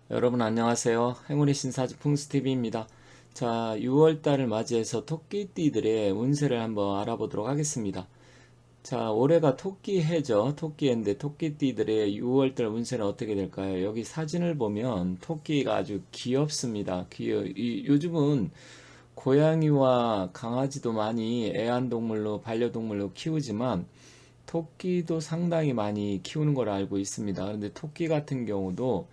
여러분 안녕하세요. 행운의 신사주 풍수TV입니다. 자, 6월달을 맞이해서 토끼띠들의 운세를 한번 알아보도록 하겠습니다. 자, 올해가 토끼해죠. 토끼해인데 토끼띠들의 6월달 운세는 어떻게 될까요? 여기 사진을 보면 토끼가 아주 귀엽습니다. 요즘은 고양이와 강아지도 많이 애완동물로 반려동물로 키우지만 토끼도 상당히 많이 키우는 걸 알고 있습니다. 그런데 토끼 같은 경우도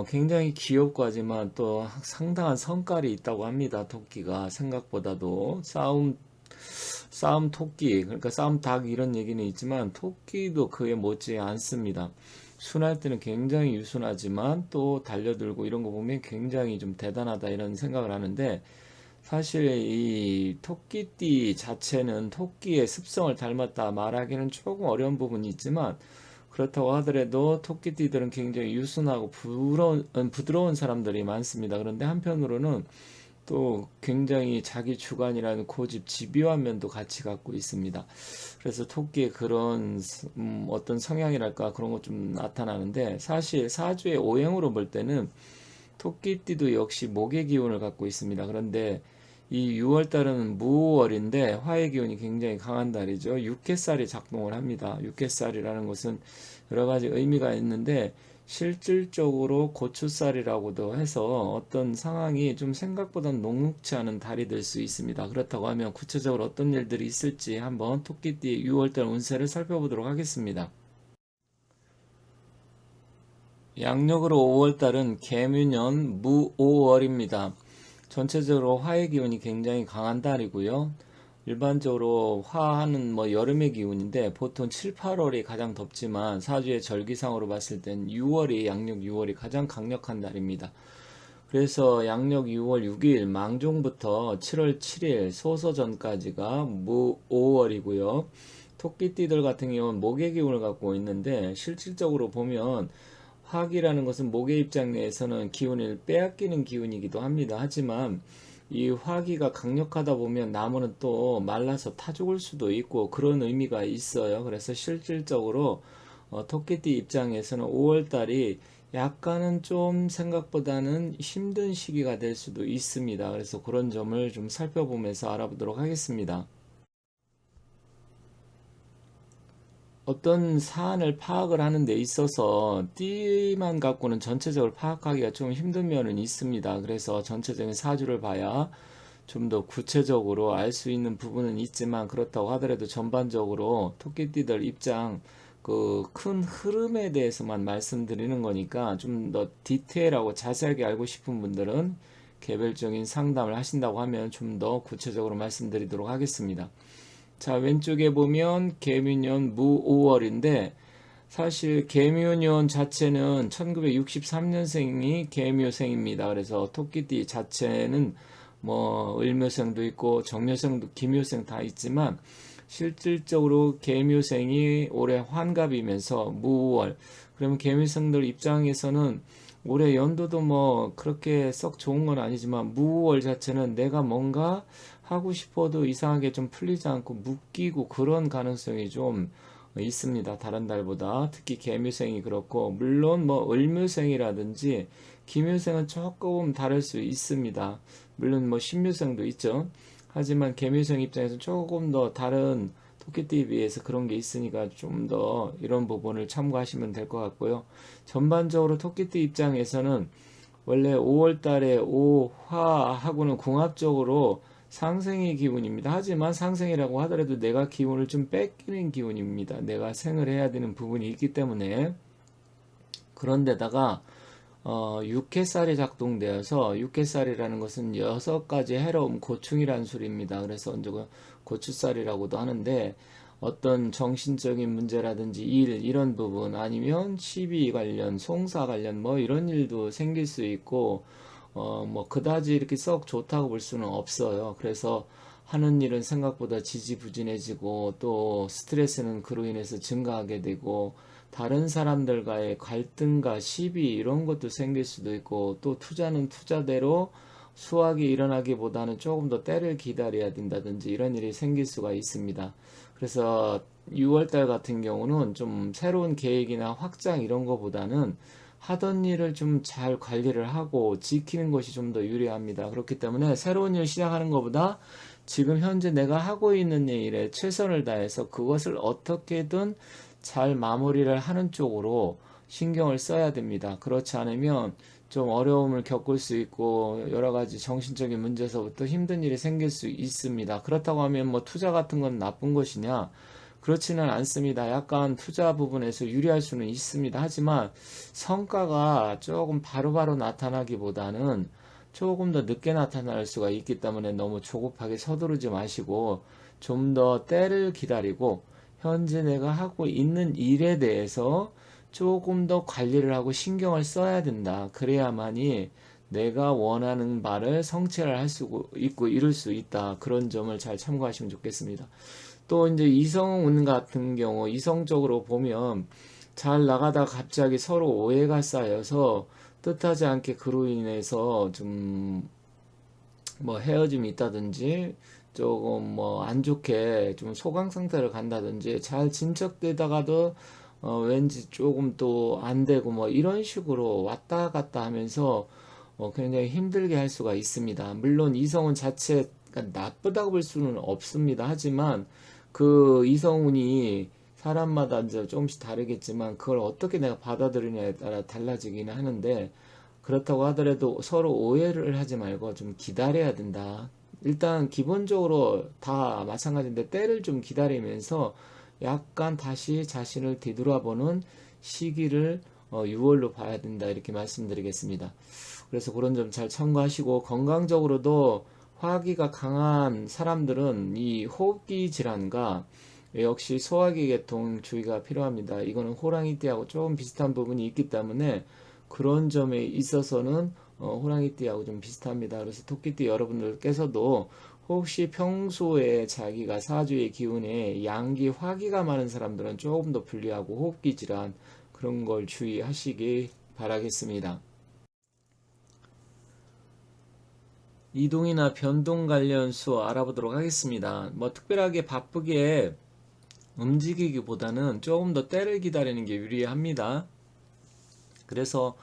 굉장히 귀엽고 하지만 또 상당한 성깔이 있다고 합니다. 토끼가 생각보다도 싸움 토끼, 그러니까 싸움 닭 이런 얘기는 있지만 토끼도 그에 못지 않습니다. 순할 때는 굉장히 유순하지만 또 달려들고 이런 거 보면 굉장히 좀 대단하다 이런 생각을 하는데 사실 이 토끼띠 자체는 토끼의 습성을 닮았다 말하기는 조금 어려운 부분이 있지만 그렇다고 하더라도 토끼띠들은 굉장히 유순하고 부드러운 사람들이 많습니다. 그런데 한편으로는 또 굉장히 자기 주관이라는 고집, 집요한 면도 같이 갖고 있습니다. 그래서 토끼의 그런 어떤 성향이랄까 그런 것 좀 나타나는데 사실 사주의 오행으로 볼 때는 토끼띠도 역시 목의 기운을 갖고 있습니다. 그런데 이 6월 달은 무월인데 화의 기운이 굉장히 강한 달이죠. 육해살이 작동을 합니다. 육해살이라는 것은 여러 가지 의미가 있는데 실질적으로 고추살이라고도 해서 어떤 상황이 좀 생각보다 녹록치 않은 달이 될 수 있습니다. 그렇다고 하면 구체적으로 어떤 일들이 있을지 한번 토끼띠 6월달 운세를 살펴보도록 하겠습니다. 양력으로 5월달은 개묘년 무오월입니다. 전체적으로 화의 기운이 굉장히 강한 달이고요. 일반적으로 화하는 뭐 여름의 기운인데 보통 7, 8월이 가장 덥지만 사주의 절기상으로 봤을 땐 6월이 양력 6월이 가장 강력한 달입니다. 그래서 양력 6월 6일 망종부터 7월 7일 소서전까지가 무오월이고요. 토끼띠들 같은 경우는 목의 기운을 갖고 있는데 실질적으로 보면 화기라는 것은 목의 입장 내에서는 기운을 빼앗기는 기운이기도 합니다. 하지만 이 화기가 강력하다 보면 나무는 또 말라서 타 죽을 수도 있고 그런 의미가 있어요. 그래서 실질적으로 토끼띠 입장에서는 5월달이 약간은 좀 생각보다는 힘든 시기가 될 수도 있습니다. 그래서 그런 점을 좀 살펴보면서 알아보도록 하겠습니다. 어떤 사안을 파악을 하는 데 있어서 띠만 갖고는 전체적으로 파악하기가 좀 힘든 면은 있습니다. 그래서 전체적인 사주를 봐야 좀 더 구체적으로 알 수 있는 부분은 있지만 그렇다고 하더라도 전반적으로 토끼띠들 입장 그 큰 흐름에 대해서만 말씀드리는 거니까 좀 더 디테일하고 자세하게 알고 싶은 분들은 개별적인 상담을 하신다고 하면 좀 더 구체적으로 말씀드리도록 하겠습니다. 자, 왼쪽에 보면 개미년 무오월인데 사실 개묘년 자체는 1963년생이 개묘생입니다. 그래서 토끼띠 자체는 뭐 을묘생도 있고 정묘생도 기묘생 다 있지만 실질적으로 개묘생이 올해 환갑이면서 무월. 그러면 개묘생들 입장에서는 올해 연도도 뭐 그렇게 썩 좋은 건 아니지만 무월 자체는 내가 뭔가 하고 싶어도 이상하게 좀 풀리지 않고 묶이고 그런 가능성이 좀 있습니다. 다른 달보다 특히 개묘생이 그렇고 물론 뭐 을묘생이라든지 기묘생은 조금 다를 수 있습니다. 물론 뭐 신묘생도 있죠. 하지만 개묘생 입장에서 조금 더 다른 토끼띠에 비해서 그런 게 있으니까 좀 더 이런 부분을 참고하시면 될 것 같고요. 전반적으로 토끼띠 입장에서는 원래 5월 달에 오화하고는 궁합적으로 상생의 기운입니다. 하지만 상생이라고 하더라도 내가 기운을 좀 뺏기는 기운입니다. 내가 생을 해야 되는 부분이 있기 때문에 그런데다가 육해살이 작동되어서 육해살이라는 것은 여섯 가지 해로움 고충이라는 소리입니다. 그래서 이제 고추살이라고도 하는데 어떤 정신적인 문제라든지 일 이런 부분 아니면 시비 관련 송사 관련 뭐 이런 일도 생길 수 있고 뭐 그다지 이렇게 썩 좋다고 볼 수는 없어요. 그래서 하는 일은 생각보다 지지부진해지고 또 스트레스는 그로 인해서 증가하게 되고 다른 사람들과의 갈등과 시비 이런 것도 생길 수도 있고 또 투자는 투자대로 수확이 일어나기보다는 조금 더 때를 기다려야 된다든지 이런 일이 생길 수가 있습니다. 그래서 6월달 같은 경우는 좀 새로운 계획이나 확장 이런 거보다는 하던 일을 좀 잘 관리를 하고 지키는 것이 좀 더 유리합니다. 그렇기 때문에 새로운 일 시작하는 것보다 지금 현재 내가 하고 있는 일에 최선을 다해서 그것을 어떻게든 잘 마무리를 하는 쪽으로 신경을 써야 됩니다. 그렇지 않으면 좀 어려움을 겪을 수 있고 여러 가지 정신적인 문제에서부터 힘든 일이 생길 수 있습니다. 그렇다고 하면 뭐 투자 같은 건 나쁜 것이냐? 그렇지는 않습니다. 약간 투자 부분에서 유리할 수는 있습니다. 하지만 성과가 조금 바로바로 나타나기보다는 조금 더 늦게 나타날 수가 있기 때문에 너무 조급하게 서두르지 마시고 좀 더 때를 기다리고 현재 내가 하고 있는 일에 대해서 조금 더 관리를 하고 신경을 써야 된다. 그래야만이 내가 원하는 바를 성취를 할 수 있고 이룰 수 있다. 그런 점을 잘 참고하시면 좋겠습니다. 또 이제 이성운 같은 경우 이성적으로 보면 잘 나가다 갑자기 서로 오해가 쌓여서 뜻하지 않게 그로 인해서 좀 뭐 헤어짐이 있다든지 조금 뭐 안 좋게 좀 소강 상태를 간다든지 잘 진척되다가도 왠지 조금 또 안 되고 뭐 이런 식으로 왔다 갔다 하면서 굉장히 힘들게 할 수가 있습니다. 물론 이성운 자체가 나쁘다고 볼 수는 없습니다. 하지만 그 이성운이 사람마다 이제 조금씩 다르겠지만 그걸 어떻게 내가 받아들이냐에 따라 달라지기는 하는데 그렇다고 하더라도 서로 오해를 하지 말고 좀 기다려야 된다. 일단 기본적으로 다 마찬가지인데 때를 좀 기다리면서 약간 다시 자신을 뒤돌아보는 시기를 6월로 봐야 된다 이렇게 말씀드리겠습니다. 그래서 그런 점 잘 참고하시고 건강적으로도 화기가 강한 사람들은 이 호흡기 질환과 역시 소화기 계통 주의가 필요합니다. 이거는 호랑이띠하고 조금 비슷한 부분이 있기 때문에 그런 점에 있어서는 호랑이띠하고 좀 비슷합니다. 그래서 토끼띠 여러분들께서도 혹시 평소에 자기가 사주의 기운에 양기, 화기가 많은 사람들은 조금 더 불리하고 호흡기 질환 그런 걸 주의하시기 바라겠습니다. 이동이나 변동 관련 수 알아보도록 하겠습니다. 뭐 특별하게 바쁘게 움직이기보다는 조금 더 때를 기다리는 게 유리합니다. 그래서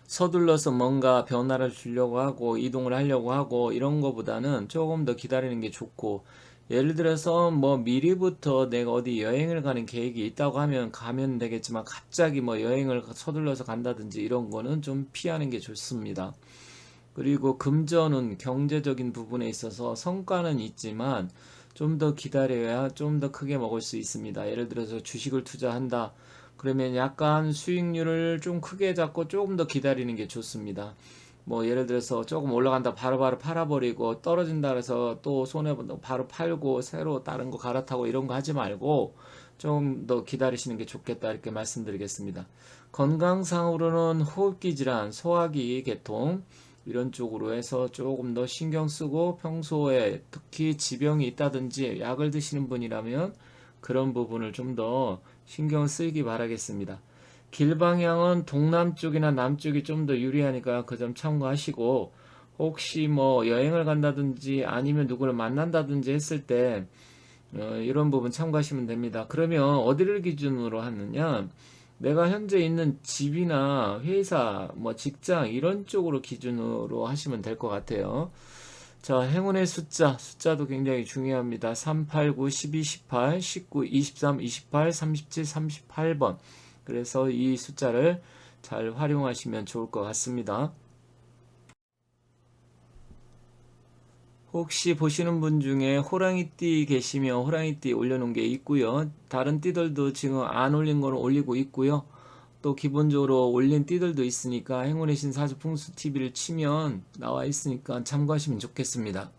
서둘러서 뭔가 변화를 주려고 하고 이동을 하려고 하고 이런 거보다는 조금 더 기다리는 게 좋고 예를 들어서 뭐 미리부터 내가 어디 여행을 가는 계획이 있다고 하면 가면 되겠지만 갑자기 뭐 여행을 서둘러서 간다든지 이런 거는 좀 피하는 게 좋습니다. 그리고 금전은 경제적인 부분에 있어서 성과는 있지만 좀 더 기다려야 좀 더 크게 먹을 수 있습니다. 예를 들어서 주식을 투자한다. 그러면 약간 수익률을 좀 크게 잡고 조금 더 기다리는 게 좋습니다. 뭐 예를 들어서 조금 올라간다 바로바로 팔아버리고 떨어진다 그래서 또 손해본다 바로 팔고 새로 다른 거 갈아타고 이런 거 하지 말고 좀 더 기다리시는 게 좋겠다 이렇게 말씀드리겠습니다. 건강상으로는 호흡기 질환, 소화기 계통 이런 쪽으로 해서 조금 더 신경 쓰고 평소에 특히 지병이 있다든지 약을 드시는 분이라면 그런 부분을 좀 더 신경 쓰기 바라겠습니다. 길 방향은 동남쪽이나 남쪽이 좀 더 유리하니까 그 점 참고하시고 혹시 뭐 여행을 간다든지 아니면 누구를 만난다든지 했을 때 이런 부분 참고하시면 됩니다. 그러면 어디를 기준으로 하느냐? 내가 현재 있는 집이나 회사, 뭐 직장 이런 쪽으로 기준으로 하시면 될 것 같아요. 자, 행운의 숫자도 굉장히 중요합니다. 3, 8, 9, 12, 18, 19, 23, 28, 37, 38번. 그래서 이 숫자를 잘 활용하시면 좋을 것 같습니다. 혹시 보시는 분 중에 호랑이띠 계시면 호랑이띠 올려놓은 게 있고요. 다른 띠들도 지금 안 올린 거는 올리고 있고요. 또 기본적으로 올린 띠들도 있으니까 행운의 신 사주 풍수 TV를 치면 나와 있으니까 참고하시면 좋겠습니다.